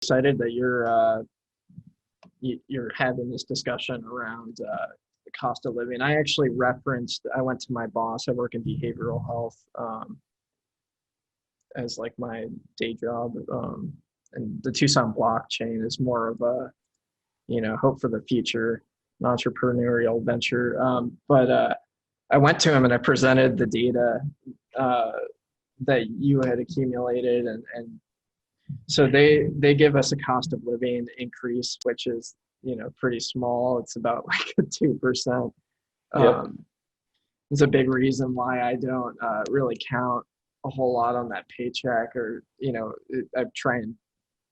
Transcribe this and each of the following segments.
excited that you're having this discussion around the cost of living. I actually referenced. I went to my boss. I work in behavioral health as like my day job, and the Tucson blockchain is more of a hope for the future, an entrepreneurial venture. But I went to him and I presented the data that you had accumulated, and so they give us a cost of living increase, which is pretty small. It's about like a 2%. Yep. It's a big reason why I don't really count a whole lot on that paycheck, or I try and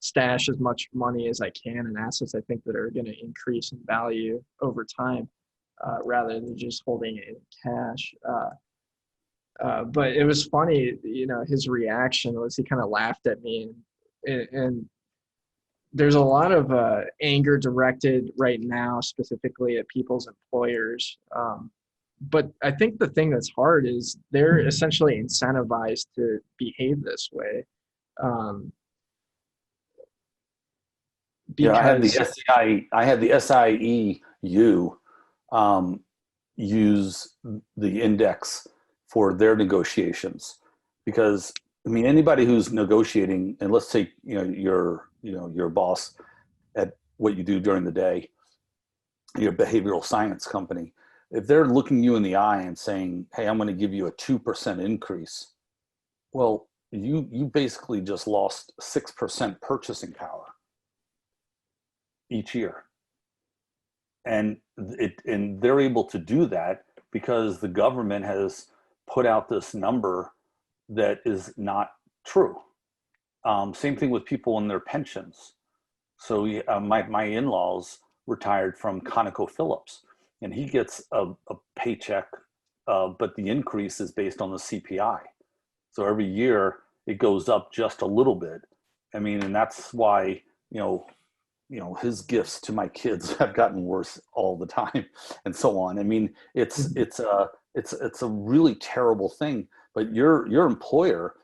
stash as much money as I can in assets I think that are going to increase in value over time, rather than just holding it in cash. But it was funny, his reaction was he kind of laughed at me, and there's a lot of anger directed right now, specifically at people's employers. But I think the thing that's hard is they're essentially incentivized to behave this way. Yeah, Because I had the SIEU use the index for their negotiations, because I mean, anybody who's negotiating, and let's take your boss at what you do during the day, your behavioral science company, if they're looking you in the eye and saying, hey, I'm going to give you a 2% increase, well, you basically just lost 6% purchasing power each year. And they're able to do that because the government has put out this number that is not true. Same thing with people in their pensions. So my in-laws retired from ConocoPhillips, and he gets a paycheck, but the increase is based on the CPI. So every year it goes up just a little bit. I mean, and that's why, his gifts to my kids have gotten worse all the time, and so on. I mean, it's a really terrible thing. But your employer,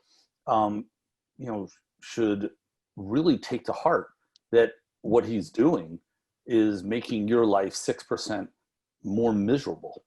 should really take to heart that what he's doing is making your life 6% more miserable.